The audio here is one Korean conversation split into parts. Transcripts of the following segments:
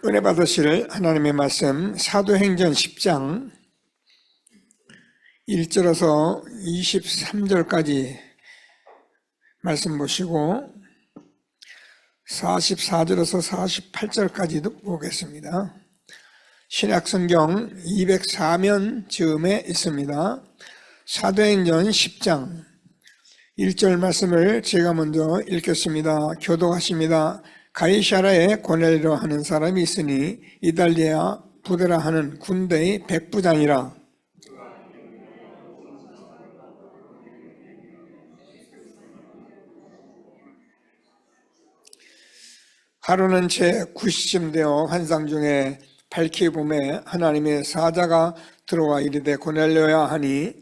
은혜 받으실 하나님의 말씀 사도행전 10장 1절에서 23절까지 말씀 보시고 44절에서 48절까지도 보겠습니다. 신약성경 204면 즈음에 있습니다. 사도행전 10장 1절 말씀을 제가 먼저 읽겠습니다. 교독하십니다. 가이사랴에 고넬료 하는 사람이 있으니 이달리아 부데라 하는 군대의 백부장이라. 하루는 제 9시쯤 되어 환상 중에 밝히 봄에 하나님의 사자가 들어와 이르되 고넬료야 하니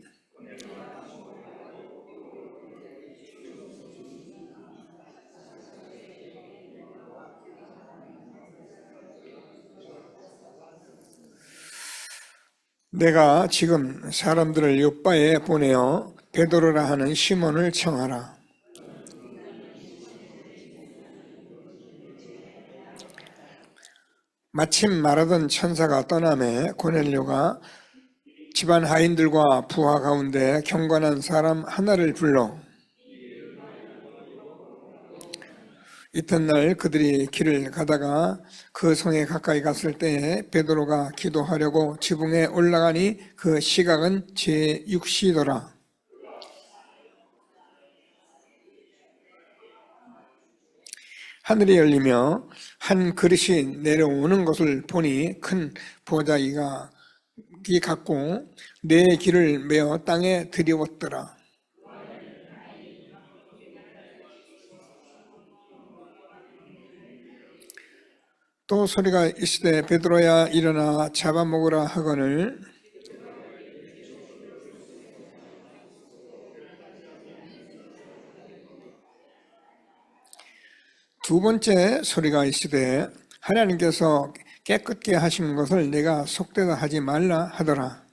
내가 지금 사람들을 요바에 보내어 베드로라 하는 시몬을 청하라. 마침 말하던 천사가 떠나매 고넬료가 집안 하인들과 부하 가운데 경건한 사람 하나를 불러 이튿날 그들이 길을 가다가 그 성에 가까이 갔을 때에 베드로가 기도하려고 지붕에 올라가니 그 시각은 제6시더라. 하늘이 열리며 한 그릇이 내려오는 것을 보니 큰 보자기가 같고 네 길을 메어 땅에 들이웠더라. 또 소리가 있으되 베드로야 일어나 잡아먹으라 하거늘 두 번째 소리가 있으되 하나님께서 깨끗게 하신 것을 내가 속되다 하지 말라 하더라.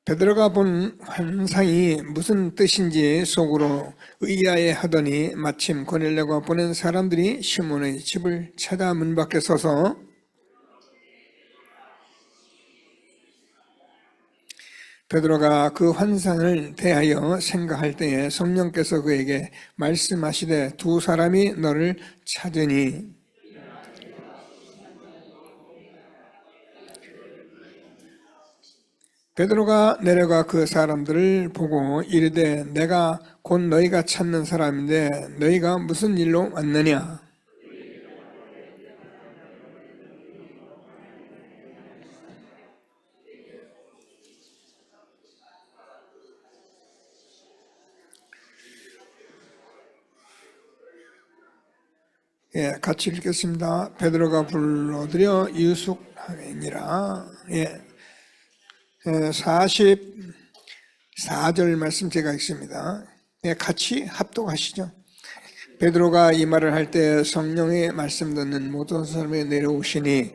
베드로가 본 환상이 무슨 뜻인지 속으로 의아해 하더니 마침 고넬료가 보낸 사람들이 시몬의 집을 찾아 문 밖에 서서 베드로가 그 환상을 대하여 생각할 때에 성령께서 그에게 말씀하시되 두 사람이 너를 찾으니 베드로가 내려가 그 사람들을 보고 이르되 내가 곧 너희가 찾는 사람인데 너희가 무슨 일로 왔느냐? 같이 읽겠습니다. 베드로가 불러들여 유숙하니라. 44절 말씀 제가 읽습니다. 같이 합독하시죠. 베드로가 이 말을 할 때 성령의 말씀 듣는 모든 사람이 내려오시니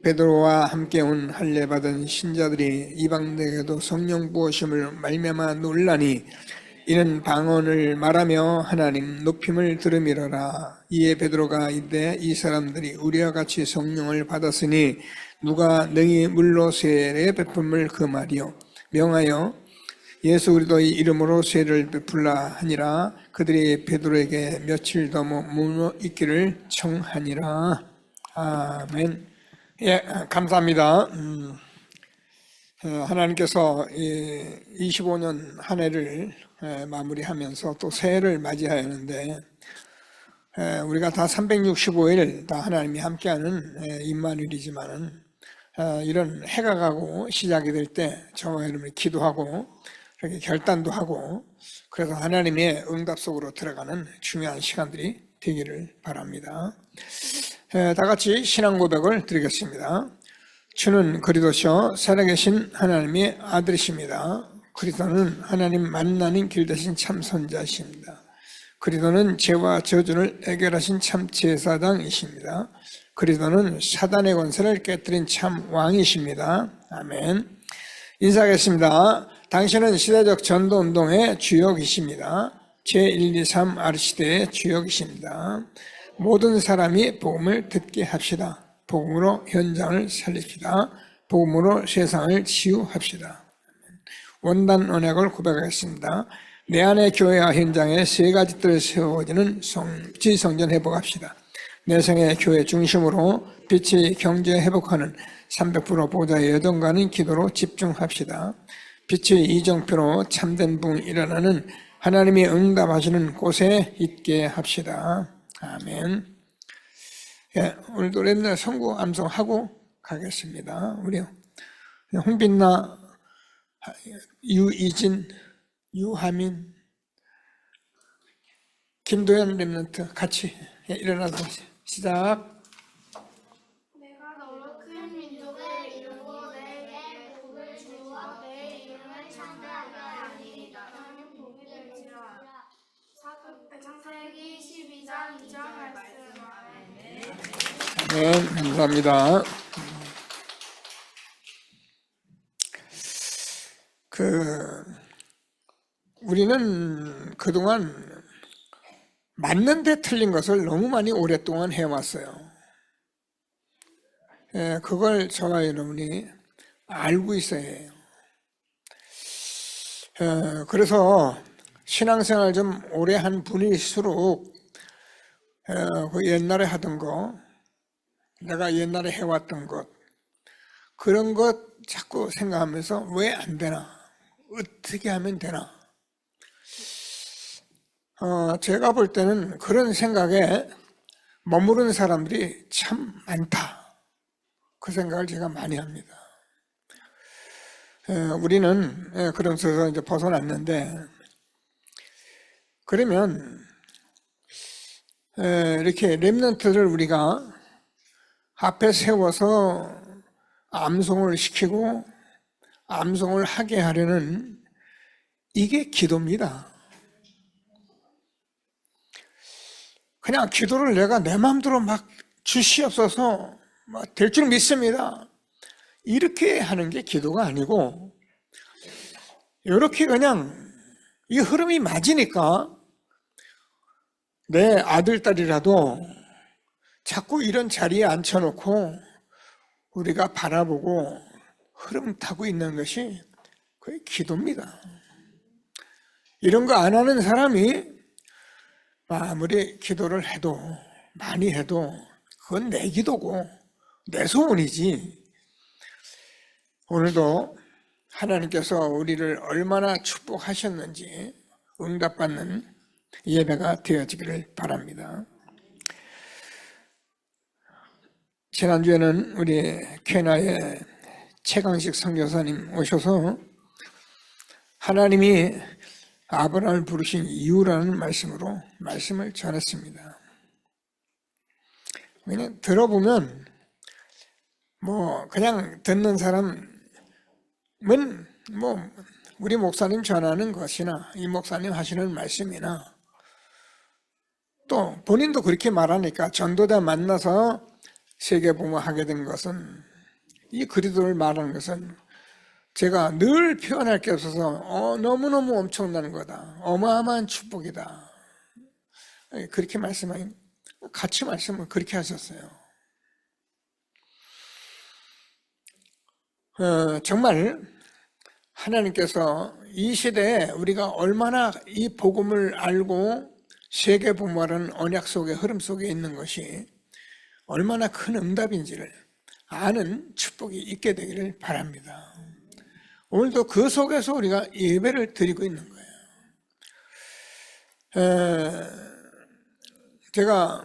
베드로와 함께 온 할례 받은 신자들이 이방인에게도 성령 부으심을 말미암아 놀라니 이는 방언을 말하며 하나님 높임을 들음이로라. 이에 베드로가 이때 이 사람들이 우리와 같이 성령을 받았으니 누가 능히 물로 세례 베품을 그 말이요 명하여 예수 그리스도의 이름으로 세례를 베풀라 하니라. 그들이 베드로에게 며칠 더 머물러 있기를 청하니라. 아멘. 감사합니다. 하나님께서 25년 한 해를 마무리하면서 또 새해를 맞이하였는데 우리가 다 365일 다 하나님이 함께하는 임마누엘이지만은 이런 해가 가고 시작이 될 때 저와 여러분이 기도하고 이렇게 결단도 하고 그래서 하나님의 응답 속으로 들어가는 중요한 시간들이 되기를 바랍니다. 다 같이 신앙 고백을 드리겠습니다. 주는 그리스도시요 살아계신 하나님의 아들이십니다. 그리스도는 하나님 만나는 길 대신 참 선자이십니다. 그리스도는 죄와 저주를 해결하신 참 제사장이십니다. 그리스도는 사단의 권세를 깨뜨린 참 왕이십니다. 아멘. 인사하겠습니다. 당신은 시대적 전도운동의 주역이십니다. 제123 R시대의 주역이십니다. 모든 사람이 복음을 듣게 합시다. 복음으로 현장을 살립시다. 복음으로 세상을 치유합시다. 원단 언약을 고백하겠습니다. 내 안의 교회와 현장에 세 가지 뜰 세워지는 지성전 회복합시다. 내 생의 교회 중심으로 빛의 경제 회복하는 300% 보좌의 여정가는 기도로 집중합시다. 빛의 이정표로 참된 붕 일어나는 하나님이 응답하시는 곳에 있게 합시다. 아멘. 예, 오늘도 랩날 선구 암송하고 가겠습니다. 우리 홍빛나, 유이진, 유하민, 김도현 랩런트 같이 일어나서 시작. 내가 너로 큰 민족을 이루고 내게 복을 주어 내 이름을 창대하게 하리니 너는 복이 될지라. 창세기 12장 2절 말씀. 네, 감사합니다. 우리는 그동안 맞는데 틀린 것을 너무 많이 오랫동안 해왔어요. 그걸 저와 여러분이 알고 있어야 해요. 그래서 신앙생활 좀 오래 한 분일수록 그 옛날에 하던 거, 내가 옛날에 해왔던 것, 그런 것 자꾸 생각하면서 왜 안 되나? 어떻게 하면 되나? 제가 볼 때는 그런 생각에 머무르는 사람들이 참 많다. 그 생각을 제가 많이 합니다. 우리는 그러면서 이제 벗어났는데, 그러면 이렇게 렘넌트를 우리가 앞에 세워서 암송을 시키고 암송을 하게 하려는 이게 기도입니다. 그냥 기도를 내가 내 마음대로 막 주시옵소서 될 줄 믿습니다. 이렇게 하는 게 기도가 아니고, 이렇게 그냥 이 흐름이 맞으니까 내 아들, 딸이라도 자꾸 이런 자리에 앉혀놓고 우리가 바라보고 흐름 타고 있는 것이 거의 기도입니다. 이런 거 안 하는 사람이 아무리 기도를 해도, 많이 해도 그건 내 기도고 내 소원이지. 오늘도 하나님께서 우리를 얼마나 축복하셨는지 응답받는 예배가 되어지기를 바랍니다. 지난주에는 우리 캐나의 최강식 선교사님 오셔서 하나님이 아브라함을 부르신 이유라는 말씀으로 말씀을 전했습니다. 그냥 들어보면 그냥 듣는 사람은 우리 목사님 전하는 것이나 이 목사님 하시는 말씀이나 또 본인도 그렇게 말하니까 전도자 만나서 세계복음화하게 된 것은, 이 그리스도를 말하는 것은 제가 늘 표현할 게 없어서 너무너무 엄청난 거다, 어마어마한 축복이다, 그렇게 같이 말씀을 그렇게 하셨어요. 정말 하나님께서 이 시대에 우리가 얼마나 이 복음을 알고 세계복음화라는 언약 속의 흐름 속에 있는 것이 얼마나 큰 응답인지를 아는 축복이 있게 되기를 바랍니다. 오늘도 그 속에서 우리가 예배를 드리고 있는 거예요. 제가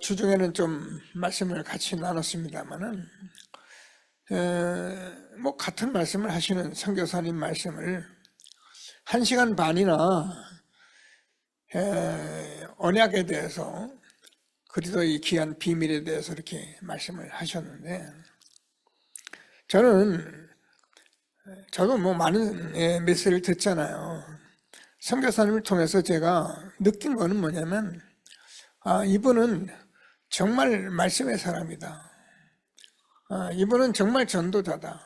주중에는 좀 말씀을 같이 나눴습니다만은, 같은 말씀을 하시는 선교사님 말씀을 1시간 반이나 언약에 대해서, 그리스도의 귀한 비밀에 대해서 이렇게 말씀을 하셨는데, 저도 많은 메시지를 듣잖아요. 선교사님을 통해서 제가 느낀 거는 뭐냐면, 이분은 정말 말씀의 사람이다. 이분은 정말 전도자다.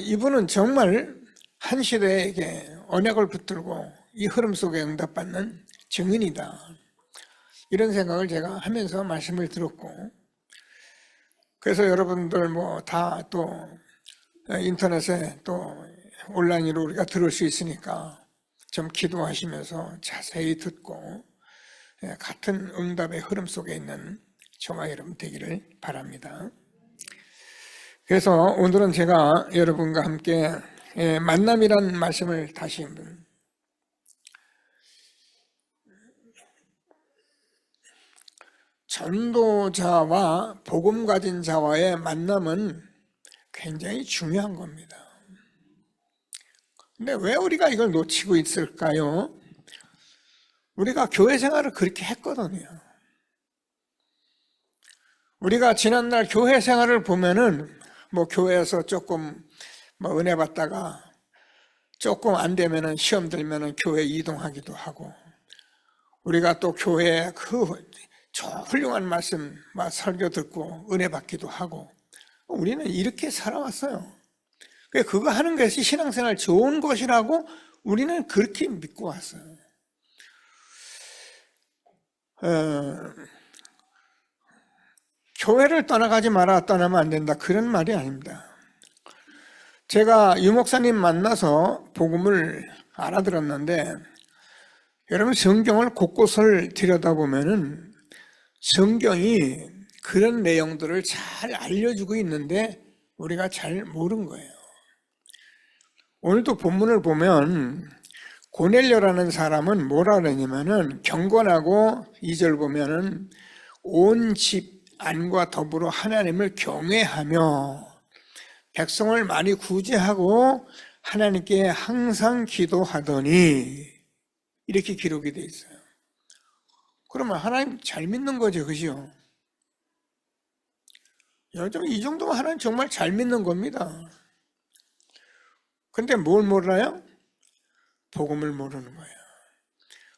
이분은 정말 한 시대에게 언약을 붙들고 이 흐름 속에 응답받는 증인이다. 이런 생각을 제가 하면서 말씀을 들었고, 그래서 여러분들 뭐 다 또 인터넷에 또 온라인으로 우리가 들을 수 있으니까 좀 기도하시면서 자세히 듣고 같은 응답의 흐름 속에 있는 저와 여러분 되기를 바랍니다. 그래서 오늘은 제가 여러분과 함께 만남이란 말씀을 다시 한번 전도자와 복음 가진 자와의 만남은 굉장히 중요한 겁니다. 근데 왜 우리가 이걸 놓치고 있을까요? 우리가 교회 생활을 그렇게 했거든요. 우리가 지난날 교회 생활을 보면은 뭐 교회에서 조금 뭐 은혜 받다가 조금 안 되면은 시험 들면은 교회 이동하기도 하고, 우리가 또 교회에 저 훌륭한 말씀, 설교 듣고 은혜 받기도 하고, 우리는 이렇게 살아왔어요. 그거 하는 것이 신앙생활 좋은 것이라고 우리는 그렇게 믿고 왔어요. 교회를 떠나가지 마라, 떠나면 안 된다, 그런 말이 아닙니다. 제가 유 목사님 만나서 복음을 알아들었는데, 여러분 성경을 곳곳을 들여다보면은 성경이 그런 내용들을 잘 알려주고 있는데 우리가 잘 모르는 거예요. 오늘도 본문을 보면 고넬료라는 사람은 뭐라 그러냐면은 경건하고 2절 보면은 온 집 안과 더불어 하나님을 경외하며 백성을 많이 구제하고 하나님께 항상 기도하더니, 이렇게 기록이 되어 있어요. 그러면 하나님 잘 믿는 거죠, 그죠? 요즘 이 정도면 하나님 정말 잘 믿는 겁니다. 근데 뭘 몰라요? 복음을 모르는 거예요.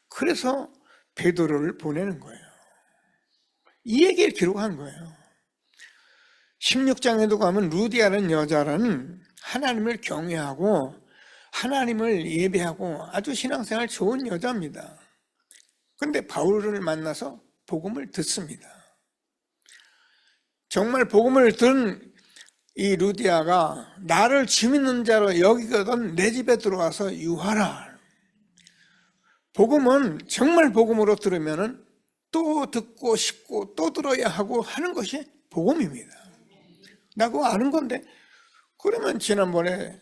그래서 베드로를 보내는 거예요. 이 얘기를 기록한 거예요. 16장에도 가면 루디아라는 여자는 하나님을 경외하고 하나님을 예배하고 아주 신앙생활 좋은 여자입니다. 근데 바울을 만나서 복음을 듣습니다. 정말 복음을 들은 이 루디아가 나를 주 믿는 자로 여기거든 내 집에 들어와서 유하라. 복음은 정말 복음으로 들으면 또 듣고 싶고 또 들어야 하고 하는 것이 복음입니다. 나 그거 아는 건데, 그러면 지난번에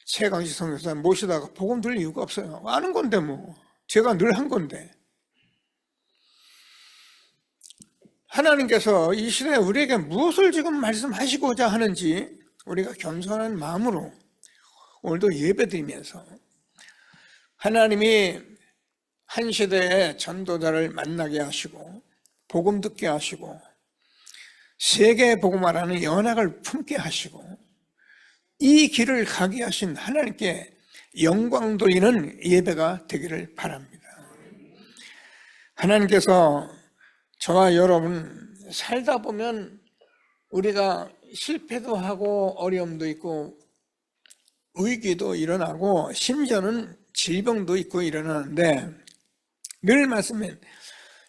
최강식 선교사 모시다가 복음 들을 이유가 없어요. 아는 건데 뭐 제가 늘 한 건데. 하나님께서 이 시대에 우리에게 무엇을 지금 말씀하시고자 하는지 우리가 겸손한 마음으로 오늘도 예배드리면서 하나님이 한 시대에 전도자를 만나게 하시고 복음 듣게 하시고 세계 복음화라는 연합을 품게 하시고 이 길을 가게 하신 하나님께 영광 돌리는 예배가 되기를 바랍니다. 하나님께서 저와 여러분 살다 보면 우리가 실패도 하고 어려움도 있고 위기도 일어나고 심지어는 질병도 있고 일어나는데, 늘 말씀해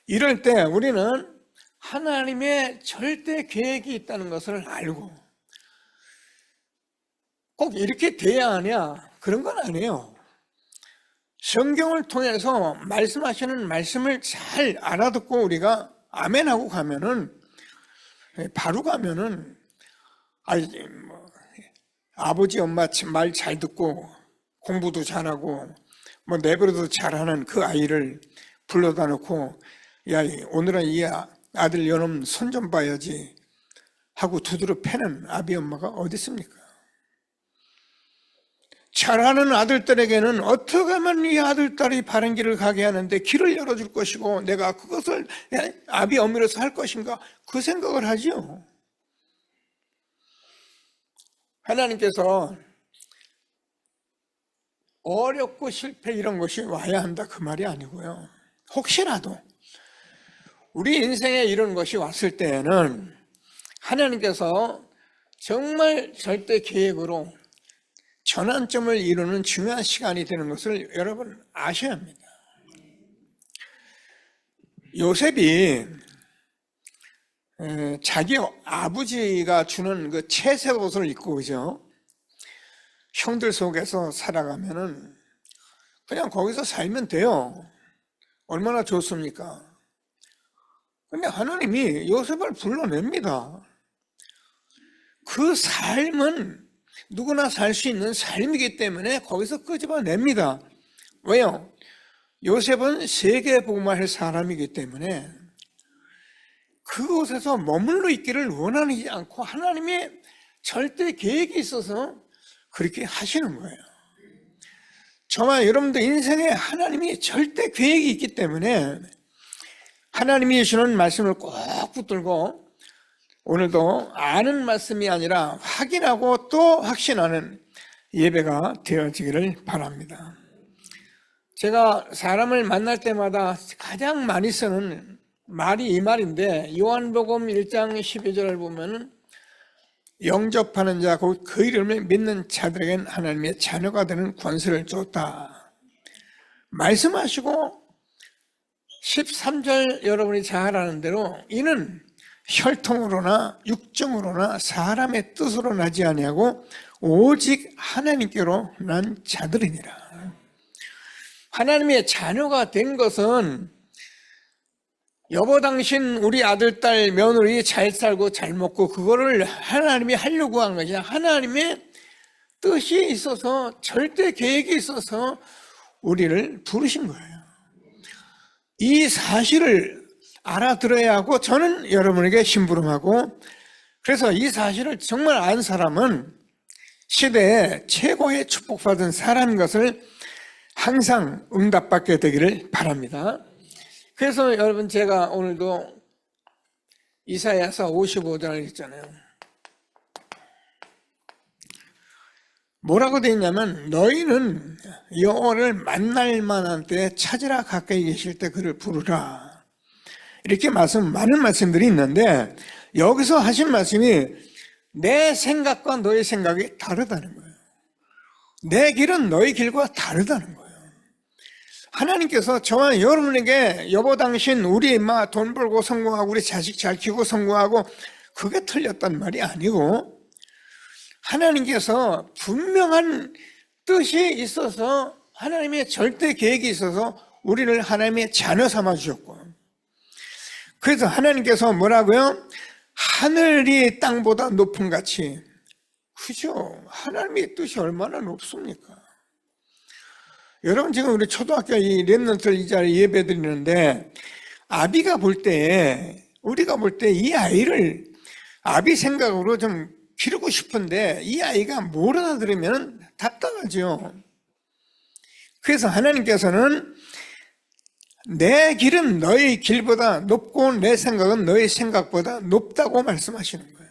이럴 때 우리는 하나님의 절대 계획이 있다는 것을 알고, 꼭 이렇게 돼야 하냐 그런 건 아니에요. 성경을 통해서 말씀하시는 말씀을 잘 알아듣고 우리가 아멘하고 가면은, 바로 가면은 아버지 엄마 말 잘 듣고 공부도 잘하고 뭐 내버려도 잘하는 그 아이를 불러다 놓고, 야 오늘은 이 아들 요놈 손 좀 봐야지 하고 두드려 패는 아비 엄마가 어디 있습니까? 잘하는 아들딸에게는 어떻게 하면 이 아들딸이 바른 길을 가게 하는데 길을 열어줄 것이고 내가 그것을 아비 어미로서 할 것인가, 그 생각을 하지요. 하나님께서 어렵고 실패 이런 것이 와야 한다 그 말이 아니고요. 혹시라도 우리 인생에 이런 것이 왔을 때에는 하나님께서 정말 절대 계획으로 전환점을 이루는 중요한 시간이 되는 것을 여러분 아셔야 합니다. 요셉이 자기 아버지가 주는 그 채색 옷을 입고, 그죠? 형들 속에서 살아가면은 그냥 거기서 살면 돼요. 얼마나 좋습니까? 근데 하나님이 요셉을 불러냅니다. 그 삶은 누구나 살 수 있는 삶이기 때문에 거기서 끄집어냅니다. 왜요? 요셉은 세계 복음화할 사람이기 때문에 그곳에서 머물러 있기를 원하지 않고 하나님의 절대 계획이 있어서 그렇게 하시는 거예요. 저와 여러분들 인생에 하나님이 절대 계획이 있기 때문에 하나님이 주는 말씀을 꼭 붙들고 오늘도 아는 말씀이 아니라 확인하고 또 확신하는 예배가 되어지기를 바랍니다. 제가 사람을 만날 때마다 가장 많이 쓰는 말이 이 말인데, 요한복음 1장 12절을 보면은 영접하는 자, 곧 그 이름을 믿는 자들에겐 하나님의 자녀가 되는 권세를 줬다 말씀하시고, 13절 여러분이 잘 아는 대로 이는 혈통으로나 육정으로나 사람의 뜻으로 나지 아니하고 오직 하나님께로 난 자들이니라. 하나님의 자녀가 된 것은 여보 당신 우리 아들 딸 며느리 잘 살고 잘 먹고 그거를 하나님이 하려고 한 것이 아니라 하나님의 뜻이 있어서 절대 계획이 있어서 우리를 부르신 거예요. 이 사실을 알아들어야 하고 저는 여러분에게 심부름하고, 그래서 이 사실을 정말 안 사람은 시대에 최고의 축복받은 사람인 것을 항상 응답받게 되기를 바랍니다. 그래서 여러분 제가 오늘도 이사야서 55장을 읽잖아요. 뭐라고 되어 있냐면 너희는 여호와를 만날 만한 때 찾으라, 가까이 계실 때 그를 부르라. 이렇게 많은 말씀들이 있는데 여기서 하신 말씀이 내 생각과 너의 생각이 다르다는 거예요. 내 길은 너의 길과 다르다는 거예요. 하나님께서 저와 여러분에게 여보 당신 우리 엄마 돈 벌고 성공하고 우리 자식 잘 키우고 성공하고 그게 틀렸단 말이 아니고, 하나님께서 분명한 뜻이 있어서 하나님의 절대 계획이 있어서 우리를 하나님의 자녀 삼아 주셨고, 그래서 하나님께서 뭐라고요? 하늘이 땅보다 높은 같이, 그죠? 하나님의 뜻이 얼마나 높습니까? 여러분 지금 우리 초등학교 이 랩런트를 이 자리에 예배 드리는데, 아비가 볼 때, 우리가 볼 때 이 아이를 아비 생각으로 좀 기르고 싶은데 이 아이가 뭘 알아들으면 답답하죠. 그래서 하나님께서는 내 길은 너의 길보다 높고 내 생각은 너의 생각보다 높다고 말씀하시는 거예요.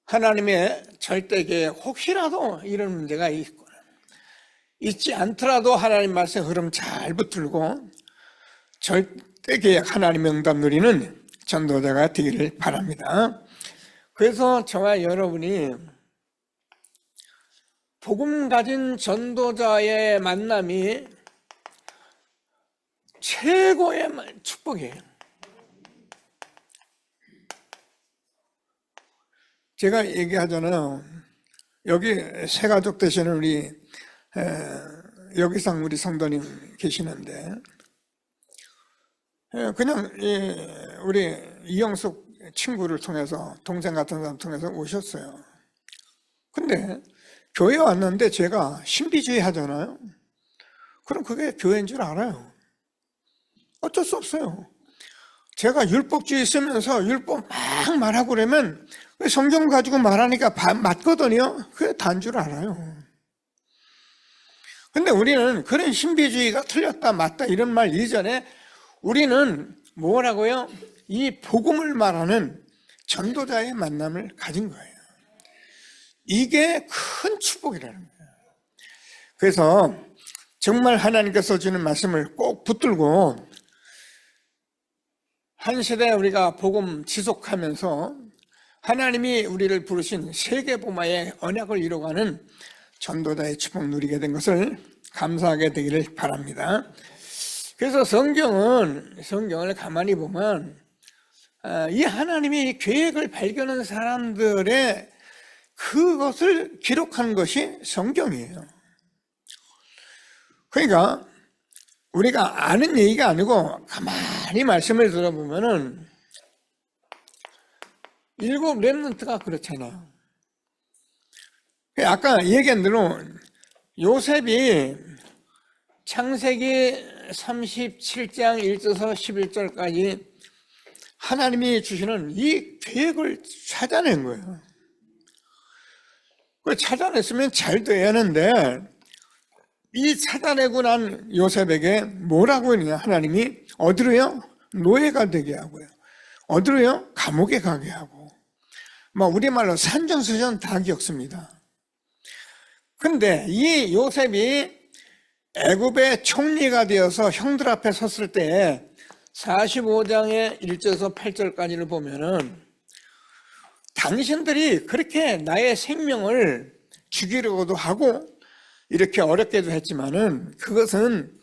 하나님의 절대계획, 혹시라도 이런 문제가 있지 않더라도 하나님 말씀 흐름 잘 붙들고 절대계획 하나님의 응답 누리는 전도자가 되기를 바랍니다. 그래서 저와 여러분이 복음 가진 전도자의 만남이 최고의 축복이에요. 제가 얘기하잖아요. 여기 새가족 되시는 우리 여기상 우리 성도님 계시는데, 그냥 우리 이영숙 친구를 통해서, 동생 같은 사람 통해서 오셨어요. 근데 교회 왔는데 제가 신비주의 하잖아요. 그럼 그게 교회인 줄 알아요. 어쩔 수 없어요. 제가 율법주의 쓰면서 율법 막 말하고 그러면 성경 가지고 말하니까 맞거든요. 그게 단 줄 알아요. 근데 우리는 그런 신비주의가 틀렸다 맞다 이런 말 이전에 우리는 뭐라고요? 이 복음을 말하는 전도자의 만남을 가진 거예요. 이게 큰 축복이라는 거예요. 그래서 정말 하나님께서 주는 말씀을 꼭 붙들고 한 세대 우리가 복음 지속하면서 하나님이 우리를 부르신 세계복음화의 언약을 이루어가는 전도자의 축복 누리게 된 것을 감사하게 되기를 바랍니다. 그래서 성경을 가만히 보면 이 하나님이 계획을 발견한 사람들의 그것을 기록한 것이 성경이에요. 그러니까 우리가 아는 얘기가 아니고 가만히 말씀을 들어보면은 7 렘넌트가 그렇잖아요. 아까 얘기한 대로 요셉이 창세기 37장 1절에서 11절까지 하나님이 주시는 이 계획을 찾아낸 거예요. 그 찾아냈으면 잘 돼야 하는데 이 찾아내고 난 요셉에게 뭐라고 했느냐. 하나님이 어디로요? 노예가 되게 하고요. 어디로요? 감옥에 가게 하고. 우리말로 산전수전 다 겪습니다. 근데 이 요셉이 애굽의 총리가 되어서 형들 앞에 섰을 때 45장의 1절에서 8절까지를 보면은 당신들이 그렇게 나의 생명을 죽이려고도 하고 이렇게 어렵게도 했지만은 그것은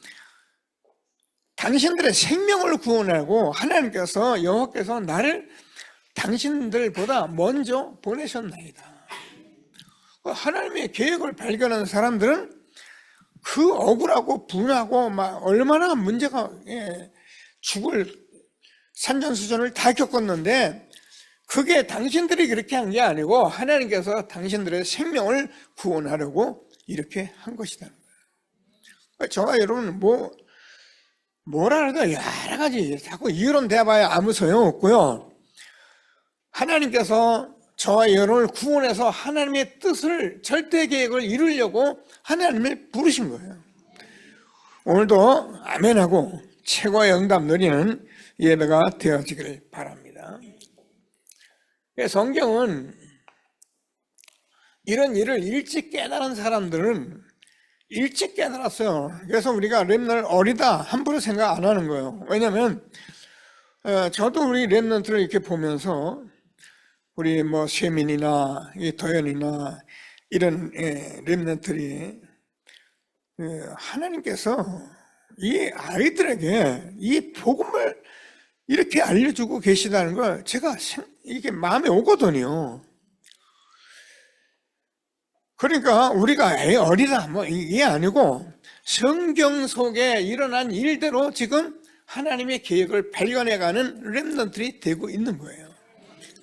당신들의 생명을 구원하고 하나님께서 여호와께서 나를 당신들보다 먼저 보내셨나이다. 하나님의 계획을 발견한 사람들은 그 억울하고 분하고 얼마나 문제가 죽을 산전수전을 다 겪었는데 그게 당신들이 그렇게 한 게 아니고 하나님께서 당신들의 생명을 구원하려고 이렇게 한 것이라는 거예요. 저와 여러분은 뭐라 해도 여러 가지 자꾸 이론 대봐야 아무 소용없고요. 하나님께서 저와 여러분을 구원해서 하나님의 뜻을 절대 계획을 이루려고 하나님을 부르신 거예요. 오늘도 아멘하고 최고의 응답 누리는 예배가 되어지기를 바랍니다. 성경은 이런 일을 일찍 깨달은 사람들은 일찍 깨달았어요. 그래서 우리가 렘넌트 어리다 함부로 생각 안 하는 거예요. 왜냐하면 저도 우리 렘넌트를 이렇게 보면서 우리 세민이나 도연이나 이런 렘넌트들이 하나님께서 이 아이들에게 이 복음을 이렇게 알려주고 계시다는 걸 제가 이게 마음에 오거든요. 그러니까 우리가 어리다 이게 아니고 성경 속에 일어난 일대로 지금 하나님의 계획을 발견해가는 렘넌트들이 되고 있는 거예요.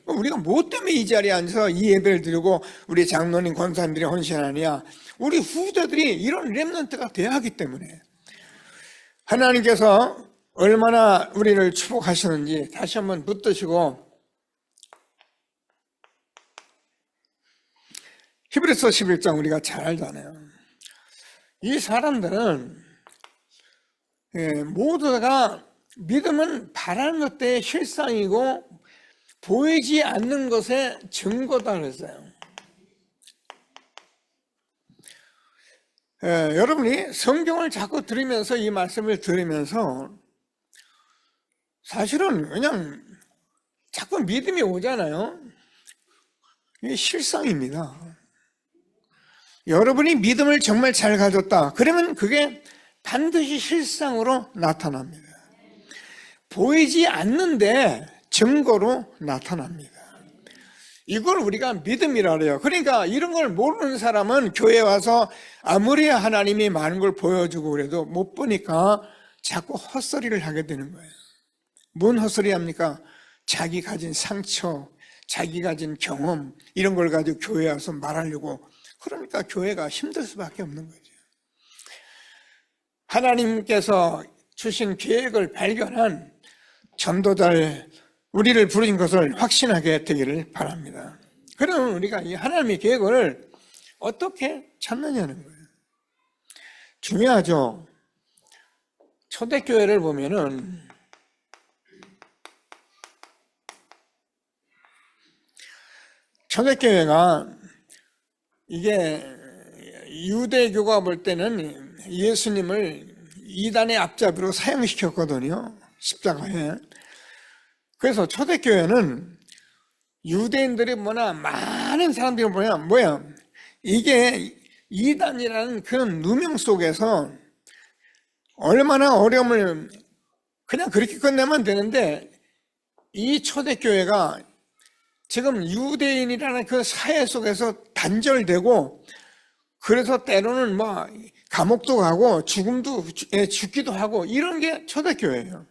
우리가 뭐 때문에 이 자리에 앉아서 이 예배를 드리고 우리 장로님 권사님들이 헌신하느냐. 우리 후대들이 이런 렘넌트가 돼야 하기 때문에 하나님께서 얼마나 우리를 축복하시는지 다시 한번 붙드시고 히브리서 11장 우리가 잘 알잖아요. 이 사람들은 모두가 믿음은 바라는 것의 실상이고 보이지 않는 것의 증거다 그랬어요. 여러분이 성경을 자꾸 들으면서 이 말씀을 들으면서 사실은 그냥 자꾸 믿음이 오잖아요. 이게 실상입니다. 여러분이 믿음을 정말 잘 가졌다. 그러면 그게 반드시 실상으로 나타납니다. 보이지 않는데 증거로 나타납니다. 이걸 우리가 믿음이라 그래요. 그러니까 이런 걸 모르는 사람은 교회에 와서 아무리 하나님이 많은 걸 보여주고 그래도 못 보니까 자꾸 헛소리를 하게 되는 거예요. 뭔 헛소리 합니까? 자기 가진 상처, 자기 가진 경험 이런 걸 가지고 교회에 와서 말하려고. 그러니까 교회가 힘들 수밖에 없는 거죠. 하나님께서 주신 계획을 발견한 전도자를 우리를 부르신 것을 확신하게 되기를 바랍니다. 그러면 우리가 이 하나님의 계획을 어떻게 찾느냐는 거예요. 중요하죠. 초대교회를 보면은 초대교회가 이게 유대교가 볼 때는 예수님을 이단의 앞잡이로 사형시켰거든요. 십자가에. 그래서 초대교회는 유대인들이 많은 사람들이 뭐야? 이게 이단이라는 그런 누명 속에서 얼마나 어려움을 그냥 그렇게 끝내면 되는데, 이 초대교회가 지금 유대인이라는 그 사회 속에서 단절되고, 그래서 때로는 감옥도 가고 죽기도 하고 이런 게 초대교회예요.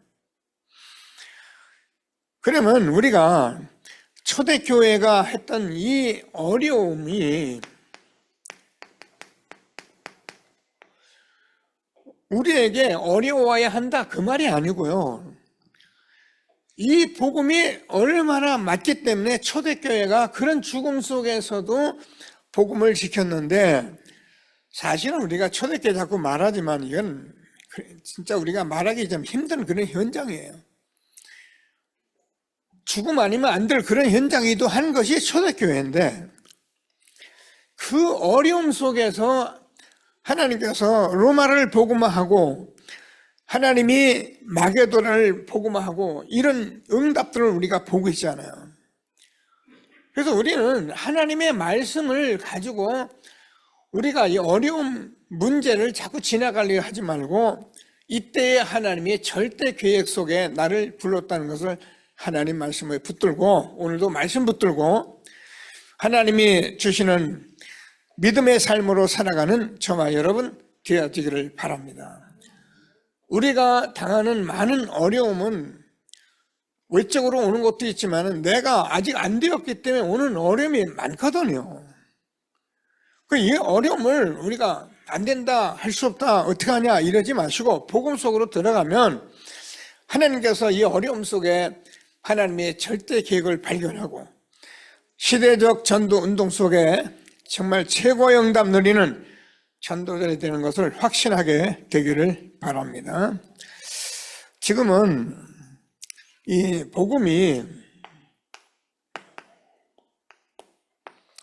그러면 우리가 초대교회가 했던 이 어려움이 우리에게 어려워야 한다 그 말이 아니고요. 이 복음이 얼마나 맞기 때문에 초대교회가 그런 죽음 속에서도 복음을 지켰는데, 사실은 우리가 초대교회 자꾸 말하지만 이건 진짜 우리가 말하기 좀 힘든 그런 현장이에요. 죽음 아니면 안 될 그런 현장이기도 한 것이 초대교회인데, 그 어려움 속에서 하나님께서 로마를 복음화하고 하나님이 마게도라를 복음화하고 이런 응답들을 우리가 보고 있잖아요. 그래서 우리는 하나님의 말씀을 가지고 우리가 이 어려운 문제를 자꾸 지나가려 하지 말고, 이때에 하나님의 절대 계획 속에 나를 불렀다는 것을 하나님 말씀에 붙들고, 오늘도 말씀 붙들고 하나님이 주시는 믿음의 삶으로 살아가는 저와 여러분 되어지기를 바랍니다. 우리가 당하는 많은 어려움은 외적으로 오는 것도 있지만 내가 아직 안 되었기 때문에 오는 어려움이 많거든요. 이 어려움을 우리가 안 된다, 할 수 없다, 어떻게 하냐 이러지 마시고 복음 속으로 들어가면 하나님께서 이 어려움 속에 하나님의 절대 계획을 발견하고 시대적 전도 운동 속에 정말 최고의 응답 누리는 전도자들이 되는 것을 확신하게 되기를 바랍니다. 지금은 이 복음이,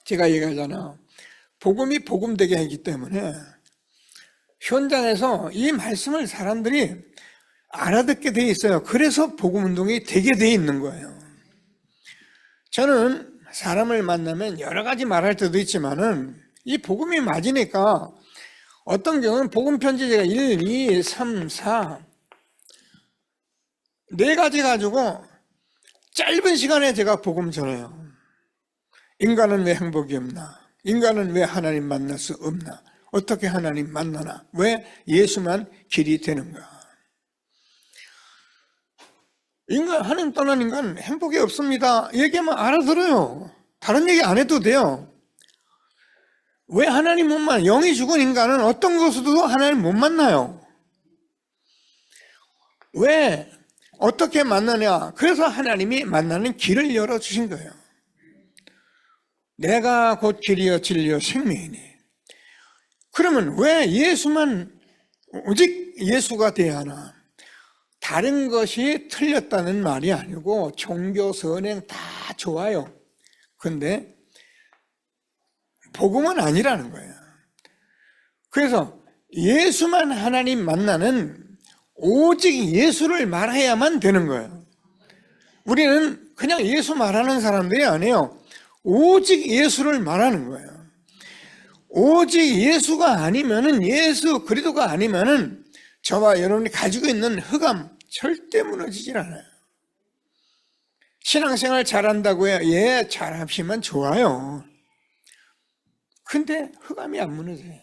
제가 얘기하잖아, 복음이 복음되게 하기 때문에 현장에서 이 말씀을 사람들이 알아듣게 돼 있어요. 그래서 복음운동이 되게 돼 있는 거예요. 저는 사람을 만나면 여러 가지 말할 때도 있지만은 이 복음이 맞으니까 어떤 경우는 복음 편지제가 1, 2, 3, 4 네 가지 가지고 짧은 시간에 제가 복음 전해요. 인간은 왜 행복이 없나? 인간은 왜 하나님 만날 수 없나? 어떻게 하나님 만나나? 왜 예수만 길이 되는가? 인간, 하나님 떠난 인간 행복이 없습니다. 얘기하면 알아들어요. 다른 얘기 안 해도 돼요. 왜 하나님 못 만나? 영이 죽은 인간은 어떤 것으로도 하나님 못 만나요. 왜? 어떻게 만나냐? 그래서 하나님이 만나는 길을 열어주신 거예요. 내가 곧 길이요 진리요 생명이니. 그러면 왜 예수만, 오직 예수가 돼야 하나? 다른 것이 틀렸다는 말이 아니고 종교 선행 다 좋아요. 근데 복음은 아니라는 거예요. 그래서 예수만 하나님 만나는, 오직 예수를 말해야만 되는 거예요. 우리는 그냥 예수 말하는 사람들이 아니에요. 오직 예수를 말하는 거예요. 오직 예수가 아니면은, 예수 그리스도가 아니면은 저와 여러분이 가지고 있는 흑암 절대 무너지질 않아요. 신앙생활 잘한다고요? 예, 잘하시면 좋아요. 근데 흑암이 안 무너져요.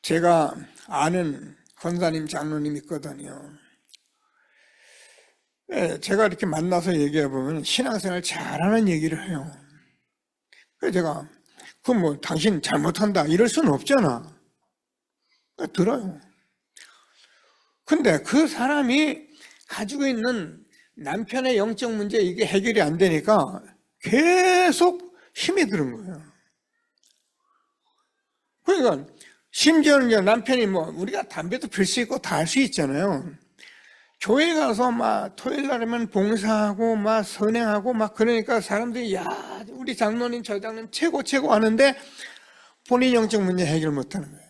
제가 아는 권사님, 장로님 있거든요. 예, 제가 이렇게 만나서 얘기해 보면 신앙생활 잘하는 얘기를 해요. 그래서 제가 당신 잘못한다 이럴 수는 없잖아. 들어요. 근데 그 사람이 가지고 있는 남편의 영적 문제, 이게 해결이 안 되니까 계속 힘이 드는 거예요. 그러니까 심지어는 남편이 우리가 담배도 필 수 있고 다 할 수 있잖아요. 교회 가서 토요일 날이면 봉사하고 선행하고 그러니까 사람들이 야, 우리 장로님 저 장로님 최고 하는데 본인 영적 문제 해결 못하는 거예요.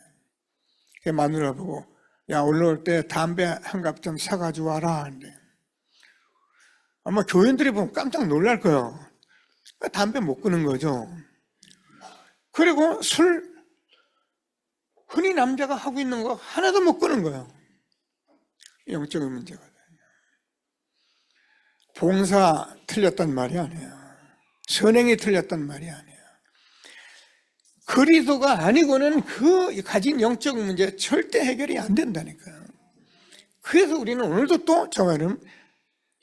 마누라 보고 야, 올라올 때 담배 한 갑 좀 사가지고 와라. 아마 교인들이 보면 깜짝 놀랄 거예요. 담배 못 끊는 거죠. 그리고 술, 흔히 남자가 하고 있는 거 하나도 못 끊는 거예요. 영적인 문제가. 봉사 틀렸단 말이 아니에요. 선행이 틀렸단 말이 아니에요. 그리스도가 아니고는 그 가진 영적 문제 절대 해결이 안 된다니까요. 그래서 우리는 오늘도 또 저와 여러분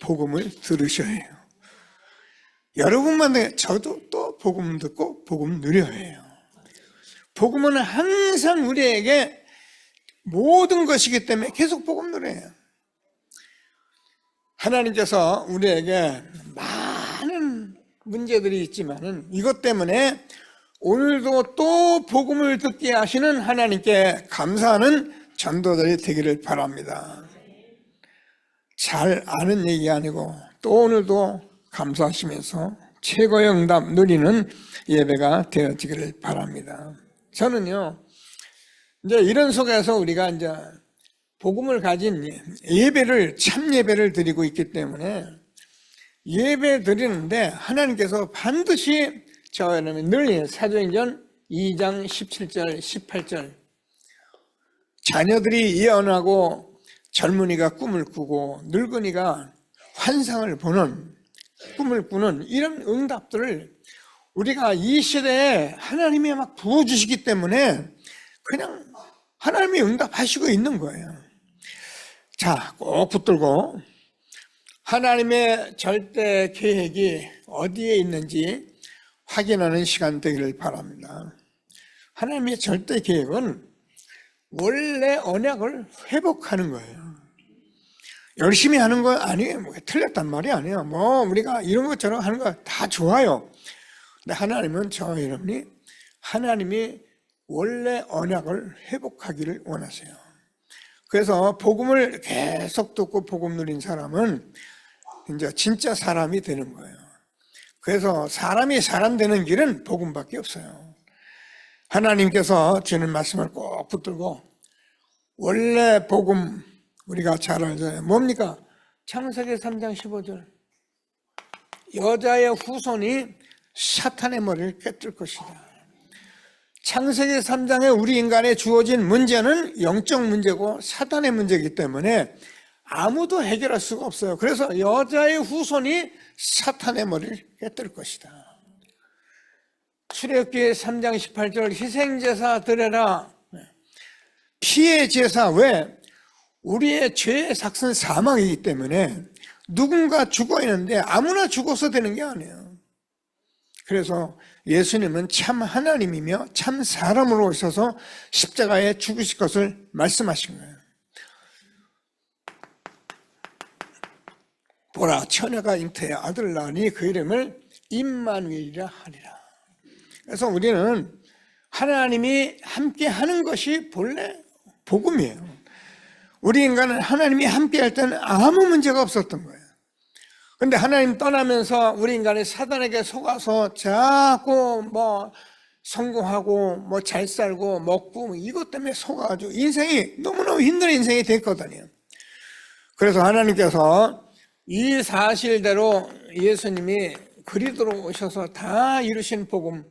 복음을 들으셔야 해요. 여러분만 저도 또 복음 듣고 복음 누려야 해요. 복음은 항상 우리에게 모든 것이기 때문에 계속 복음 누려야 해요. 하나님께서 우리에게 많은 문제들이 있지만은 이것 때문에 오늘도 또 복음을 듣게 하시는 하나님께 감사하는 전도자들이 되기를 바랍니다. 잘 아는 얘기가 아니고 또 오늘도 감사하시면서 최고의 응답 누리는 예배가 되어지기를 바랍니다. 저는요, 이제 이런 속에서 우리가 이제 복음을 가진 예배를, 참 예배를 드리고 있기 때문에 예배 드리는데 하나님께서 반드시 저는 늘 사도행전 2장 17절, 18절 자녀들이 예언하고 젊은이가 꿈을 꾸고 늙은이가 환상을 보는 꿈을 꾸는 이런 응답들을 우리가 이 시대에 하나님이 막 부어주시기 때문에 그냥 하나님이 응답하시고 있는 거예요. 자, 꼭 붙들고 하나님의 절대 계획이 어디에 있는지 확인하는 시간 되기를 바랍니다. 하나님의 절대 계획은 원래 언약을 회복하는 거예요. 열심히 하는 거 아니에요. 뭐 틀렸단 말이 아니에요. 뭐 우리가 이런 것처럼 하는 거 다 좋아요. 근데 하나님은 저와 여러분이 하나님이 원래 언약을 회복하기를 원하세요. 그래서 복음을 계속 듣고 복음 누린 사람은 이제 진짜 사람이 되는 거예요. 그래서 사람이 사람 되는 길은 복음밖에 없어요. 하나님께서 주는 말씀을 꼭 붙들고 원래 복음 우리가 잘 알잖아요. 뭡니까? 창세기 3장 15절 여자의 후손이 사탄의 머리를 깨뜨릴 것이다. 창세기 3장에 우리 인간에 주어진 문제는 영적 문제고 사탄의 문제이기 때문에 아무도 해결할 수가 없어요. 그래서 여자의 후손이 사탄의 머리를 깨뜨릴 것이다. 출애굽기 3장 18절 희생제사 드려라. 피의 제사. 왜? 우리의 죄의 삭은 사망이기 때문에 누군가 죽어 있는데 아무나 죽어서 되는 게 아니에요. 그래서 예수님은 참 하나님이며 참 사람으로 오셔서 십자가에 죽으실 것을 말씀하신 거예요. 보라 처녀가 잉태에 아들을 낳으니 그 이름을 임마누엘이라 하리라. 그래서 우리는 하나님이 함께 하는 것이 본래 복음이에요. 우리 인간은 하나님이 함께 할 때는 아무 문제가 없었던 거예요. 근데 하나님 떠나면서 우리 인간이 사단에게 속아서 자꾸 뭐 성공하고 뭐 잘 살고 먹고 이것 때문에 속아가지고 인생이 너무너무 힘든 인생이 됐거든요. 그래서 하나님께서 이 사실대로 예수님이 그리스도로 오셔서 다 이루신 복음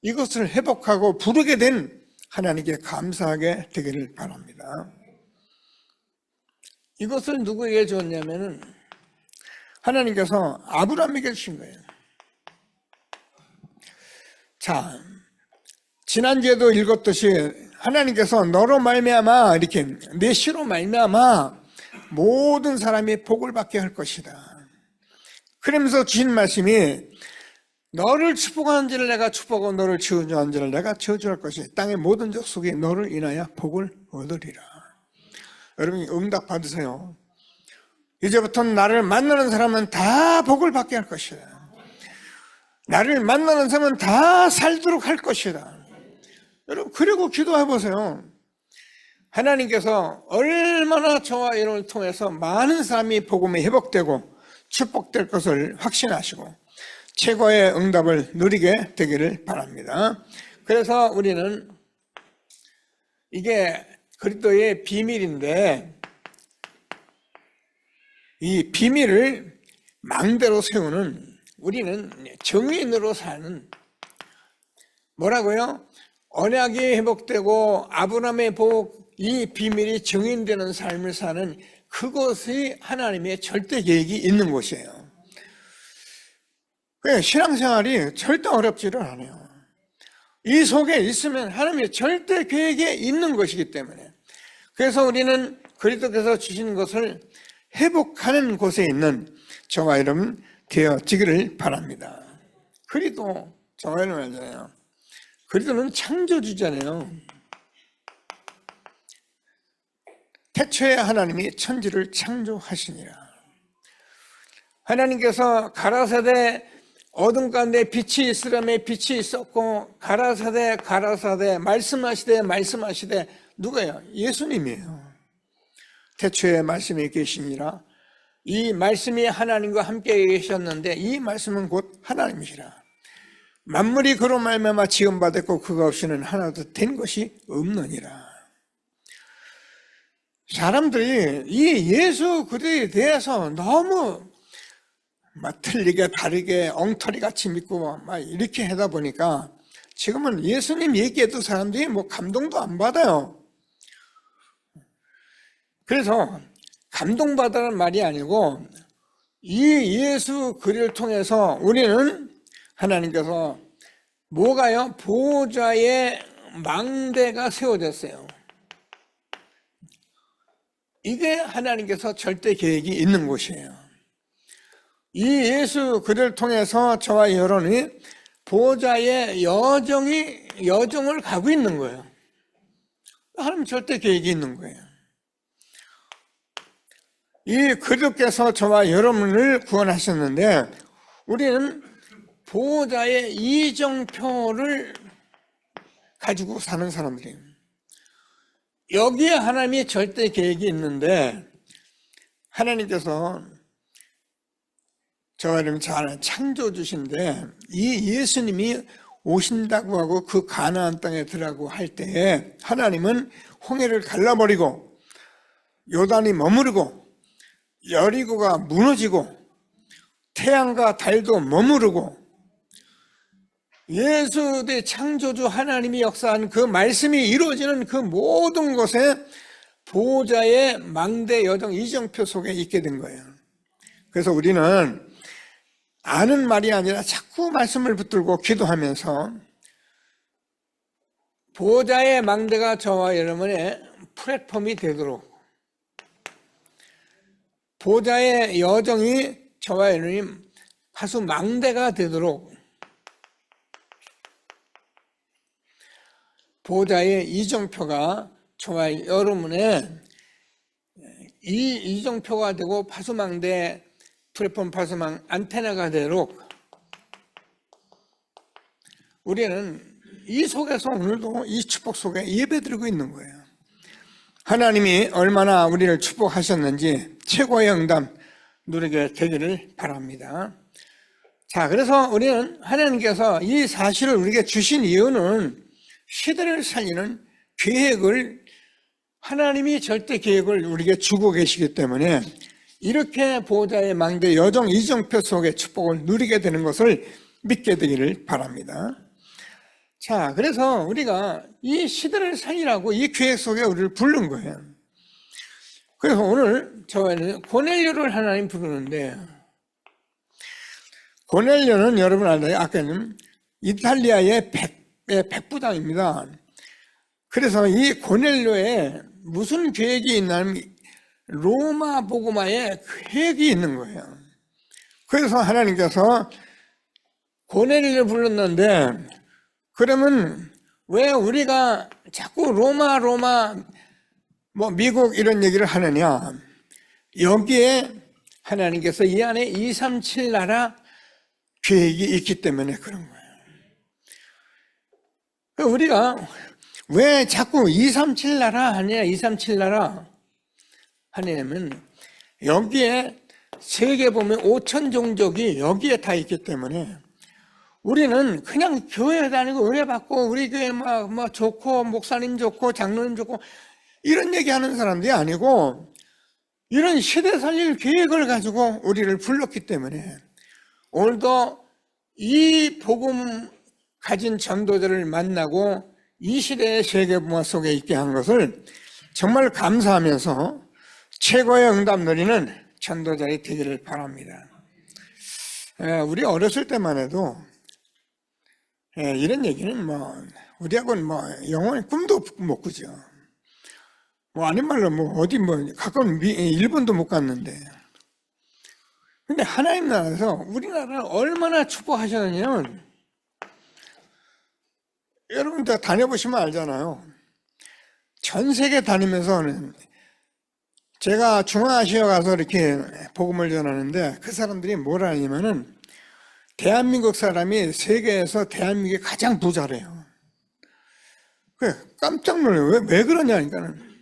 이것을 회복하고 부르게 된 하나님께 감사하게 되기를 바랍니다. 이것을 누구에게 줬냐면은 하나님께서 아브라함에게 주신 거예요. 자, 지난주에도 읽었듯이 하나님께서 너로 말미암아 이렇게 내 씨로 말미암아 모든 사람이 복을 받게 할 것이다. 그러면서 주신 말씀이 너를 축복하는 자를 내가 축복하고 너를 저주하는 자를 내가 저주할 것이 땅의 모든 족속이 너를 인하여 복을 얻으리라. 여러분 응답 받으세요. 이제부터는 나를 만나는 사람은 다 복을 받게 할 것이다. 나를 만나는 사람은 다 살도록 할 것이다. 여러분 그리고 기도해 보세요. 하나님께서 얼마나 저와 여러분을 통해서 많은 사람이 복음이 회복되고 축복될 것을 확신하시고 최고의 응답을 누리게 되기를 바랍니다. 그래서 우리는 이게 그리스도의 비밀인데 이 비밀을 망대로 세우는, 우리는 정인으로 사는, 뭐라고요? 언약이 회복되고 아브라함의 복, 이 비밀이 정인되는 삶을 사는 그것이 하나님의 절대 계획이 있는 곳이에요. 신앙생활이 절대 어렵지를 않아요. 이 속에 있으면 하나님의 절대 계획에 있는 것이기 때문에. 그래서 우리는 그리스도께서 주신 것을 회복하는 곳에 있는 저와 여러분 되어지기를 바랍니다. 그리도 저와 여러분 알잖아요. 그리도는 창조주잖아요. 태초에 하나님이 천지를 창조하시니라. 하나님께서 가라사대 어둠 가운데 빛이 있으라며 빛이 있었고, 가라사대 말씀하시되 누가요? 예수님이에요. 태초에 말씀이 계시니라. 이 말씀이 하나님과 함께 계셨는데 이 말씀은 곧 하나님이시라. 만물이 그로 말미암아 지음받았고 그가 없이는 하나도 된 것이 없느니라. 사람들이 이 예수 그리스도에 대해서 너무 막 틀리게 다르게 엉터리 같이 믿고 막 이렇게 하다 보니까 지금은 예수님 얘기해도 사람들이 뭐 감동도 안 받아요. 그래서 감동받으라는 말이 아니고 이 예수 그리스도를 통해서 우리는 하나님께서 뭐가요? 보호자의 망대가 세워졌어요. 이게 하나님께서 절대 계획이 있는 곳이에요. 이 예수 그리스도를 통해서 저와 여러분이 보호자의 여정을 가고 있는 거예요. 하나님 절대 계획이 있는 거예요. 이 그리스도께서 저와 여러분을 구원하셨는데 우리는 보호자의 이정표를 가지고 사는 사람들이에요. 여기에 하나님이 절대 계획이 있는데 하나님께서 저와 여러분 잘 아는 창조주신데 이 예수님이 오신다고 하고 그 가나안 땅에 들어가고 할 때에 하나님은 홍해를 갈라버리고 요단이 머무르고 여리고가 무너지고 태양과 달도 머무르고 예수 대 창조주 하나님이 역사한 그 말씀이 이루어지는 그 모든 곳에 보호자의 망대 여정 이정표 속에 있게 된 거예요. 그래서 우리는 아는 말이 아니라 자꾸 말씀을 붙들고 기도하면서 보호자의 망대가 저와 여러분의 플랫폼이 되도록 보호자의 여정이 저와 여러분이 파수 망대가 되도록 보호자의 이정표가 저와 여러분의 이 이정표가 되고 파수망대 플랫폼 파수망 안테나가 되도록 우리는 이 속에서 오늘도 이 축복 속에 예배드리고 있는 거예요. 하나님이 얼마나 우리를 축복하셨는지 최고의 응답 누리게 되기를 바랍니다. 자, 그래서 우리는 하나님께서 이 사실을 우리에게 주신 이유는 시대를 살리는 계획을 하나님이 절대 계획을 우리에게 주고 계시기 때문에 이렇게 보호자의 망대 여정 이정표 속의 축복을 누리게 되는 것을 믿게 되기를 바랍니다. 자, 그래서 우리가 이 시대를 살리라고 이 계획 속에 우리를 부른 거예요. 그래서 오늘 저희는 고넬료를 하나님 부르는데 고넬료는 여러분 알아요? 아까는 이탈리아의 백부장입니다. 그래서 이 고넬료에 무슨 계획이 있냐면 로마 복음화에 계획이 있는 거예요. 그래서 하나님께서 고넬료를 불렀는데 그러면 왜 우리가 자꾸 로마 뭐 미국 이런 얘기를 하느냐? 여기에 하나님께서 이 안에 237 나라 계획이 있기 때문에 그런 거예요. 우리가 왜 자꾸 237 나라 하냐? 237 나라 하냐면 여기에 세계 보면 5천 종족이 여기에 다 있기 때문에 우리는 그냥 교회 다니고 은혜 받고 우리 교회 뭐 좋고 목사님 좋고 장로님 좋고 이런 얘기하는 사람들이 아니고 이런 시대 살릴 계획을 가지고 우리를 불렀기 때문에 오늘도 이 복음 가진 전도자를 만나고 이 시대의 세계문화 속에 있게 한 것을 정말 감사하면서 최고의 응답 누리는 전도자의 되기를 바랍니다. 우리 어렸을 때만 해도 이런 얘기는 우리하고는 영원히 꿈도 못 꾸죠. 아닌 말로 어디 가까운 일본도 못 갔는데. 근데 하나님 나라에서 우리나라를 얼마나 축복하셨느냐면, 여러분 다 다녀보시면 알잖아요. 전 세계 다니면서는 제가 중앙아시아 가서 이렇게 복음을 전하는데 그 사람들이 뭘 하냐면은 대한민국 사람이 세계에서 대한민국이 가장 부자래요. 깜짝 놀라요. 왜 그러냐니까는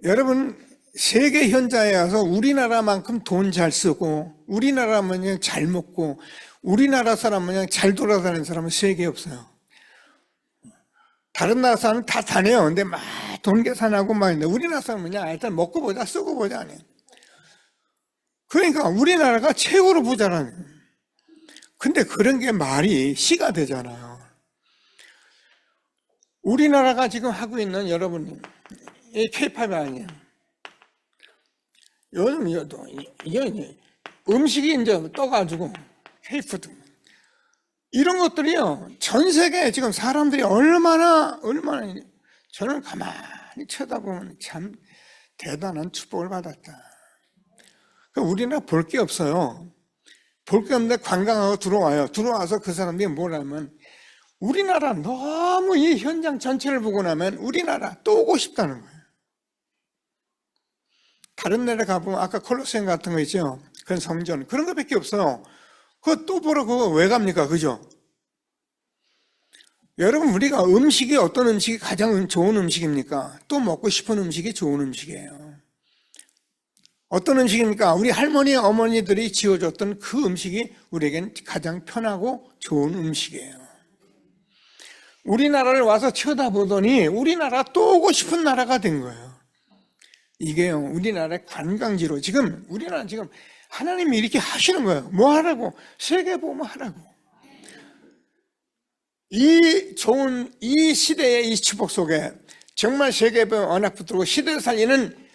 여러분 세계 현자에 가서 우리나라만큼 돈 잘 쓰고 우리나라 마냥 잘 먹고 우리나라 사람 마냥 잘 돌아다니는 사람은 세계에 없어요. 다른 나라 사람은 다 다녀요. 근데 막 돈 계산하고 막 있는데 우리나라 사람은 그냥 일단 먹고 보자 쓰고 보자 아니에요. 그러니까 우리나라가 최고로 부자라는 거예요. 근데 그런 게 말이 시가 되잖아요. 우리나라가 지금 하고 있는 여러분 이 K-팝이 아니에요. 요즘 이게 음식이 이제 떠가지고 K-푸드 이런 것들이요 전 세계에 지금 사람들이 얼마나 저는 가만히 쳐다보면 참 대단한 축복을 받았다. 우리나라 볼 게 없어요. 볼 게 없는데 관광하고 들어와서 그 사람들이 뭐라면 우리나라 너무 이 현장 전체를 보고 나면 우리나라 또 오고 싶다는 거예요. 다른 나라 가보면 아까 콜로세움 같은 거 있죠. 그런 성전 그런 것밖에 없어요. 그거 또 보러 그거 왜 갑니까? 그죠? 여러분 우리가 음식이 어떤 음식이 가장 좋은 음식입니까? 또 먹고 싶은 음식이 좋은 음식이에요. 어떤 음식입니까? 우리 할머니, 어머니들이 지어줬던 그 음식이 우리에겐 가장 편하고 좋은 음식이에요. 우리나라를 와서 쳐다보더니 우리나라 또 오고 싶은 나라가 된 거예요. 이게요, 우리나라의 관광지로 우리나라 지금 하나님이 이렇게 하시는 거예요. 뭐 하라고? 세계보험 하라고. 이 시대의 이 축복 속에 정말 세계보험 언약 붙들고 시대를 살리는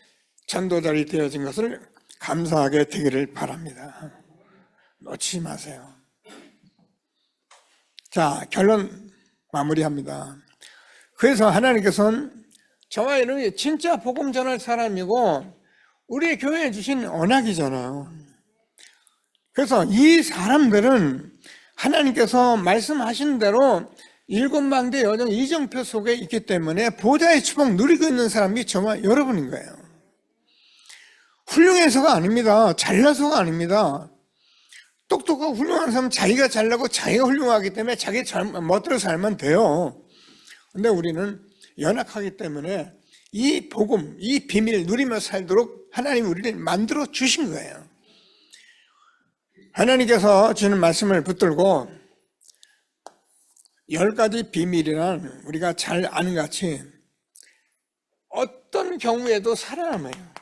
전도자리 되어진 것을 감사하게 되기를 바랍니다. 놓치지 마세요. 자, 결론 마무리합니다. 그래서 하나님께서는 저와 여러분이 진짜 복음 전할 사람이고 우리 교회에 주신 언약이잖아요. 그래서 이 사람들은 하나님께서 말씀하신 대로 일곱망대 여정 이정표 속에 있기 때문에 보좌의 축복 누리고 있는 사람이 저와 여러분인 거예요. 훌륭해서가 아닙니다. 잘나서가 아닙니다. 똑똑하고 훌륭한 사람은 자기가 잘나고 자기가 훌륭하기 때문에 자기 멋대로 살면 돼요. 근데 우리는 연약하기 때문에 이 복음, 이 비밀을 누리며 살도록 하나님 우리를 만들어 주신 거예요. 하나님께서 주는 말씀을 붙들고 10가지 비밀이란 우리가 잘 아는 것 같이 어떤 경우에도 살아남아요.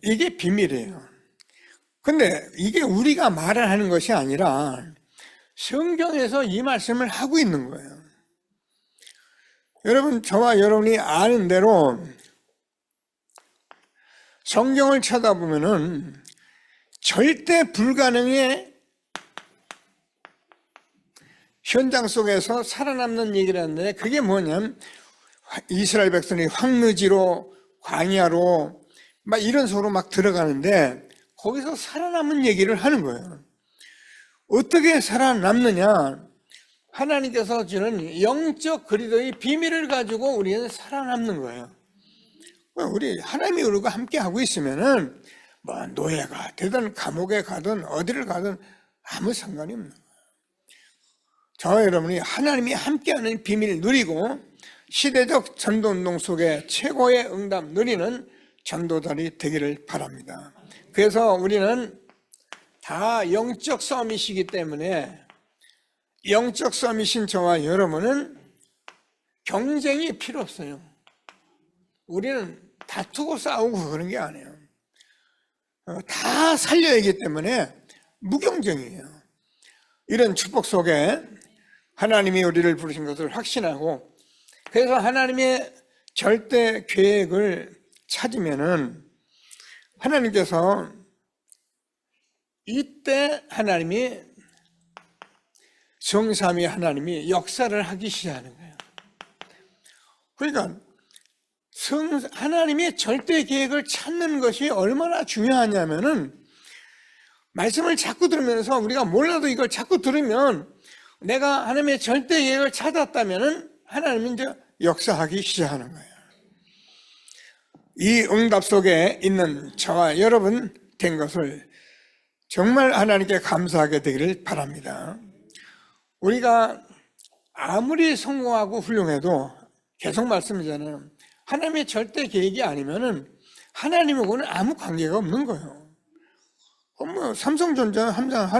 이게 비밀이에요. 근데 이게 우리가 말을 하는 것이 아니라 성경에서 이 말씀을 하고 있는 거예요. 여러분, 저와 여러분이 아는 대로 성경을 쳐다보면은 절대 불가능의 현장 속에서 살아남는 얘기를 하는데 그게 뭐냐면 이스라엘 백성이 황무지로 광야로 막 이런 소로 막 들어가는데 거기서 살아남은 얘기를 하는 거예요. 어떻게 살아남느냐? 하나님께서 주는 영적 그리스도의 비밀을 가지고 우리는 살아남는 거예요. 우리 하나님이 우리가 함께 하고 있으면은 뭐 노예가 되든 감옥에 가든 어디를 가든 아무 상관이 없는 거예요. 저와 여러분이 하나님이 함께하는 비밀을 누리고 시대적 전도운동 속에 최고의 응답 누리는 전도자리 되기를 바랍니다. 그래서 우리는 다 영적 서밋이기 때문에 영적 서밋인 저와 여러분은 경쟁이 필요 없어요. 우리는 다투고 싸우고 그런 게 아니에요. 다 살려야 하기 때문에 무경쟁이에요. 이런 축복 속에 하나님이 우리를 부르신 것을 확신하고, 그래서 하나님의 절대 계획을 찾으면은 하나님께서 이때 하나님이 성삼위 하나님이 역사를 하기 시작하는 거예요. 그러니까 하나님의 절대 계획을 찾는 것이 얼마나 중요하냐면은, 말씀을 자꾸 들으면서 우리가 몰라도 이걸 자꾸 들으면 내가 하나님의 절대 계획을 찾았다면은 하나님은 이제 역사하기 시작하는 거예요. 이 응답 속에 있는 저와 여러분 된 것을 정말 하나님께 감사하게 되기를 바랍니다. 우리가 아무리 성공하고 훌륭해도 계속 말씀이잖아요. 하나님의 절대 계획이 아니면은 하나님하고는 아무 관계가 없는 거예요. 삼성전자,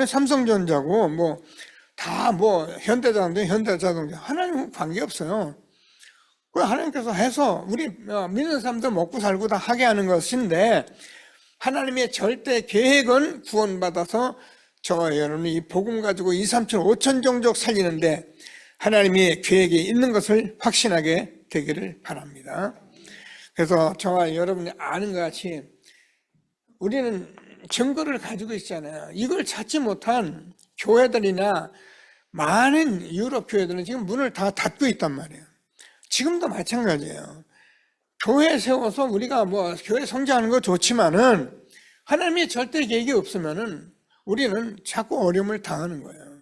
삼성전자고 다 현대자동차, 현대자동차 하나님하고 관계 없어요. 그 하나님께서 해서 우리 믿는 사람들 먹고 살고 다 하게 하는 것인데, 하나님의 절대 계획은 구원받아서 저와 여러분이 이 복음 가지고 2, 3천, 5천 종족 살리는데 하나님의 계획이 있는 것을 확신하게 되기를 바랍니다. 그래서 저와 여러분이 아는 것 같이 우리는 증거를 가지고 있잖아요. 이걸 찾지 못한 교회들이나 많은 유럽 교회들은 지금 문을 다 닫고 있단 말이에요. 지금도 마찬가지예요. 교회 세워서 우리가 교회 성장하는 거 좋지만은 하나님의 절대 계획이 없으면은 우리는 자꾸 어려움을 당하는 거예요.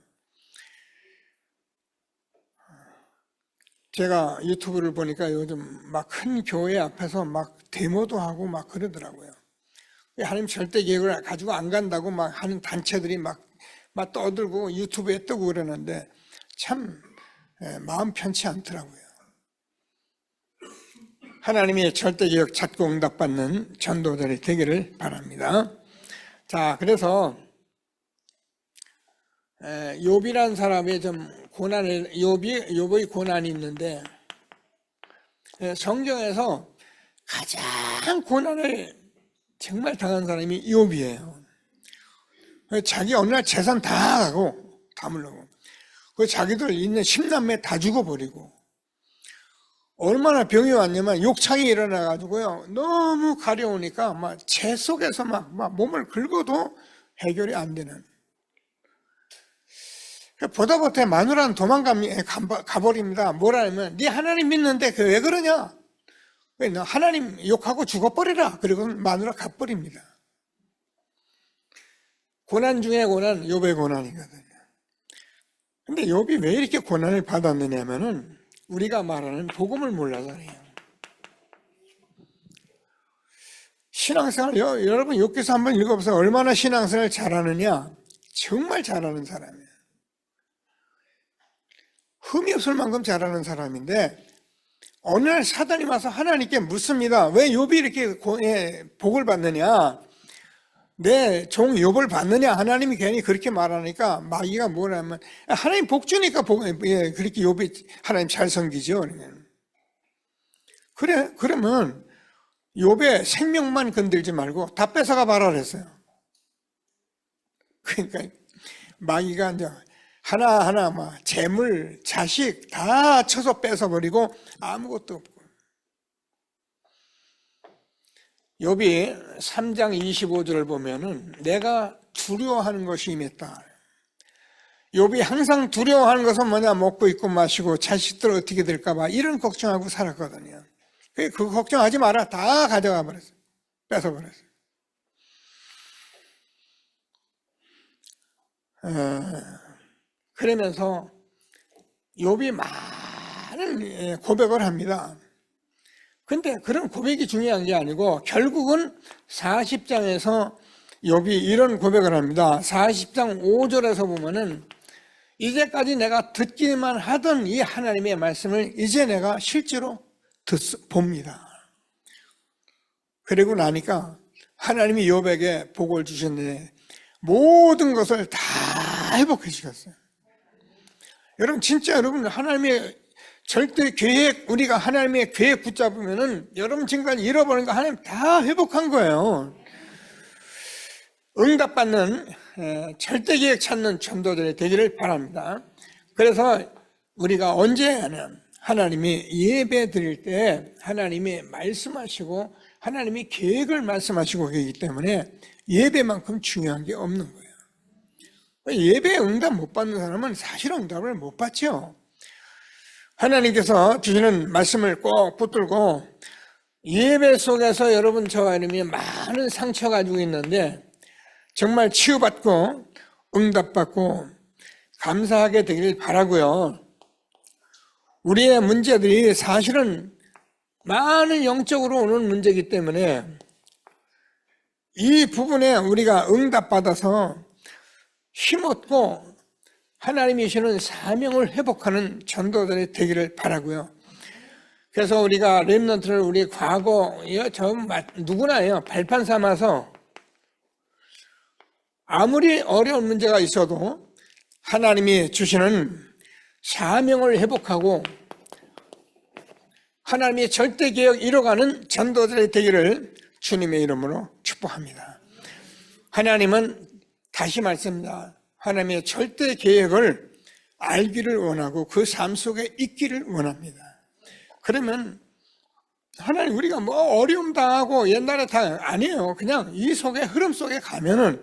제가 유튜브를 보니까 요즘 막 큰 교회 앞에서 막 데모도 하고 막 그러더라고요. 하나님 절대 계획을 가지고 안 간다고 막 하는 단체들이 막 떠들고 유튜브에 뜨고 그러는데 참 마음 편치 않더라고요. 하나님의 절대 계획 찾고 응답받는 전도자들이 되기를 바랍니다. 자, 그래서 욥이라는 사람의 좀 욥의 고난이 있는데, 성경에서 가장 고난을 정말 당한 사람이 욥이에요. 자기 어느 날 재산 다 가고 다 물려고, 자기들 있는 10남매 다 죽어버리고, 얼마나 병이 왔냐면 욕창이 일어나가지고요, 너무 가려우니까 막 재 속에서 막 몸을 긁어도 해결이 안 되는. 보다 못해 마누라는 가버립니다. 뭐라냐면, 네 하나님 믿는데 왜 그러냐? 너 하나님 욕하고 죽어버리라. 그리고 마누라 가버립니다. 고난 중에 고난, 욥의 고난이거든요. 근데 욥이 왜 이렇게 고난을 받았느냐면은 우리가 말하는 복음을 몰라서 그래요. 신앙생활, 여러분 욥기서 한번 읽어보세요. 얼마나 신앙생활 잘하느냐? 정말 잘하는 사람이에요. 흠이 없을 만큼 잘하는 사람인데, 어느 날 사단이 와서 하나님께 묻습니다. 왜 욥이 이렇게 복을 받느냐? 내 종 욥을 받느냐? 하나님이 괜히 그렇게 말하니까 마귀가 뭐라면, 하나님 복 주니까 그렇게 욥이 하나님 잘 섬기죠. 그러면 욥의 생명만 건들지 말고 다 뺏어가 봐라 그랬어요. 그러니까 마귀가 이제 하나하나 재물, 자식 다 쳐서 뺏어버리고 아무것도 없고. 욥이 3장 25절을 보면은 내가 두려워하는 것이 임했다. 욥이 항상 두려워하는 것은 뭐냐? 먹고 입고 마시고 자식들 어떻게 될까 봐 이런 걱정하고 살았거든요. 그 걱정하지 마라. 다 가져가 버렸어요. 뺏어버렸어요. 그러면서 욥이 많은 고백을 합니다. 근데 그런 고백이 중요한 게 아니고 결국은 40장에서 욥이 이런 고백을 합니다. 40장 5절에서 보면은 이제까지 내가 듣기만 하던 이 하나님의 말씀을 이제 내가 실제로 봅니다. 그리고 나니까 하나님이 욥에게 복을 주셨는데 모든 것을 다 회복해 주셨어요. 여러분 진짜 여러분 하나님의 절대 계획, 우리가 하나님의 계획 붙잡으면은 여러분 지금까지 잃어버린 거 하나님 다 회복한 거예요. 응답받는 절대 계획 찾는 전도들이 되기를 바랍니다. 그래서 우리가 언제 하면 하나님이 예배 드릴 때 하나님이 말씀하시고 하나님이 계획을 말씀하시고 계시기 때문에 예배만큼 중요한 게 없는 거예요. 예배에 응답 못 받는 사람은 사실 응답을 못 받죠. 하나님께서 주시는 말씀을 꼭 붙들고 예배 속에서 여러분 저와 이름이 많은 상처 가지고 있는데 정말 치유받고 응답받고 감사하게 되길 바라고요. 우리의 문제들이 사실은 많은 영적으로 오는 문제이기 때문에 이 부분에 우리가 응답받아서 힘없고 하나님이 주시는 사명을 회복하는 전도들이 되기를 바라고요. 그래서 우리가 렘넌트를 우리 과거 누구나요 발판 삼아서 아무리 어려운 문제가 있어도 하나님이 주시는 사명을 회복하고 하나님의 절대 계획 이뤄가는 전도들이 되기를 주님의 이름으로 축복합니다. 하나님은 다시 말씀합니다. 하나님의 절대 계획을 알기를 원하고 그 삶 속에 있기를 원합니다. 그러면 하나님 우리가 뭐 어려움 당하고 옛날에 다 아니에요. 그냥 이 속에 흐름 속에 가면은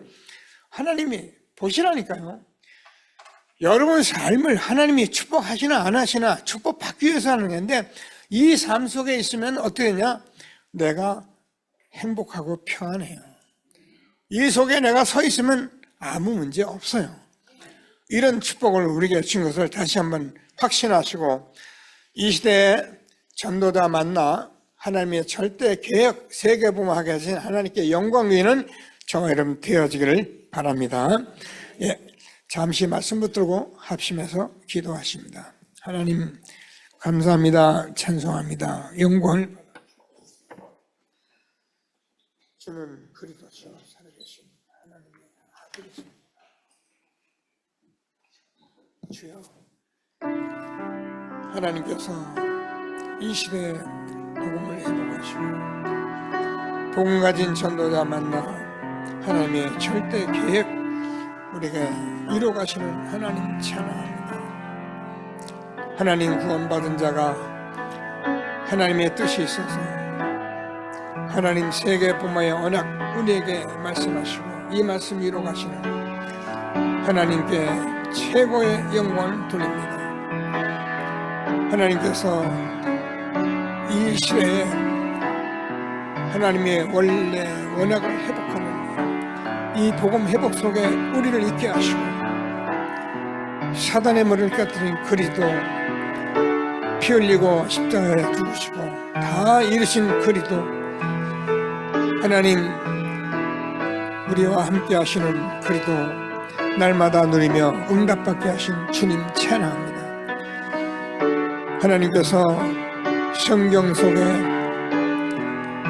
하나님이 보시라니까요. 여러분 삶을 하나님이 축복하시나 안 하시나 축복받기 위해서 하는 건데 이 삶 속에 있으면 어떻게 되냐? 내가 행복하고 평안해요. 이 속에 내가 서 있으면 아무 문제 없어요. 이런 축복을 우리에게 준 것을 다시 한번 확신하시고 이 시대에 전도자 만나 하나님의 절대 계획 세계복음하게 하신 하나님께 영광 드리는 저와 여러분 되어지기를 바랍니다. 예, 잠시 말씀 붙들고 합심해서 기도하십니다. 하나님 감사합니다. 찬송합니다. 영광을 주는 그리스도시요 살아계신 하나님의 아들이십니다. 주여 하나님께서 이 시대에 복음을 회복하시고 복음 가진 전도자 만나 하나님의 절대 계획 우리가 이루어가시는 하나님 찬양합니다. 하나님 구원받은 자가 하나님의 뜻이 있어서 하나님 세계뿐만이 언약 우리에게 말씀하시고 이 말씀 이루어가시는 하나님께 최고의 영광을 돌립니다. 하나님께서 이 시대에 하나님의 원래 언약을 회복하는 이 복음 회복 속에 우리를 있게 하시고 사단의 머리를 깨뜨린 그리스도 피 흘리고 십자가에 죽으시고 다 이루신 그리스도 하나님 우리와 함께 하시는 그리스도 날마다 누리며 응답받게 하신 주님 찬양합니다. 하나님께서 성경 속에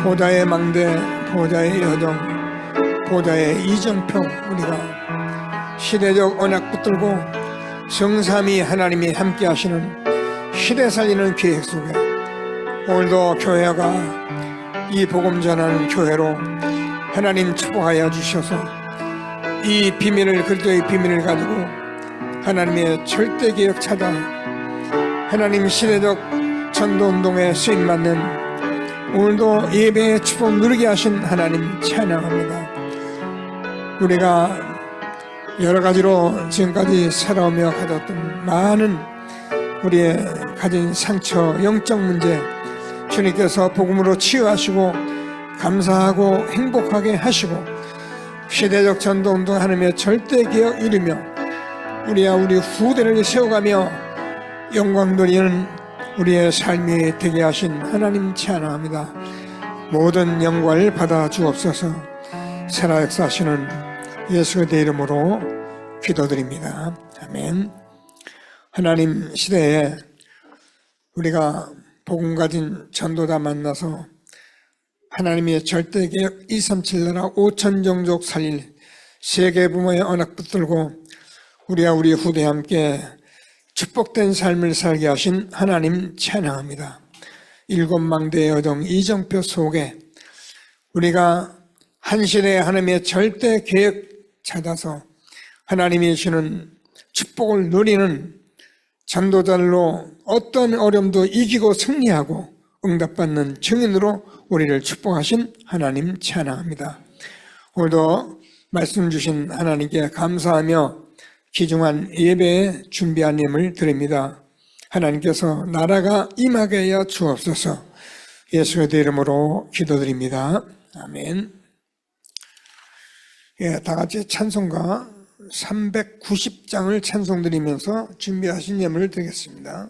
보좌의 망대, 보좌의 여정, 보좌의 이정표 우리가 시대적 언약 붙들고 성삼위 하나님이 함께 하시는 시대 살리는 계획 속에 오늘도 교회가 이 복음 전하는 교회로 하나님 축복하여 주셔서 이 비밀을 그리스도의 비밀을 가지고 하나님의 절대 계획 찾아 하나님 시대적 전도운동에 쓰임받는 오늘도 예배의 축복 누리게 하신 하나님 찬양합니다. 우리가 여러 가지로 지금까지 살아오며 가졌던 많은 우리의 가진 상처, 영적 문제 주님께서 복음으로 치유하시고 감사하고 행복하게 하시고 시대적 전도운동 하나님의 절대 계획 이루며 우리와 우리 후대를 세워가며 영광 돌리는 우리의 삶이 되게 하신 하나님 찬양합니다. 모든 영광을 받아 주옵소서. 살아 역사하시는 예수의 이름으로 기도드립니다. 아멘. 하나님 시대에 우리가 복음 가진 전도자 만나서 하나님의 절대 계획 237 나라 5천 종족 살릴 세계 부모의 언약 붙들고 우리와 우리 후대와 함께 축복된 삶을 살게 하신 하나님 찬양합니다. 일곱 망대의 여정 이정표 속에 우리가 한시대에 하나님의 절대 계획 찾아서 하나님이 주는 축복을 누리는 전도자로 어떤 어려움도 이기고 승리하고 응답받는 증인으로 우리를 축복하신 하나님 찬양합니다. 오늘도 말씀 주신 하나님께 감사하며 귀중한 예배에 준비한 힘을 드립니다. 하나님께서 나라가 임하게 하여 주옵소서. 예수의 이름으로 기도드립니다. 아멘. 예, 다 같이 찬송가 390장을 찬송드리면서 준비하신 예물을 드리겠습니다.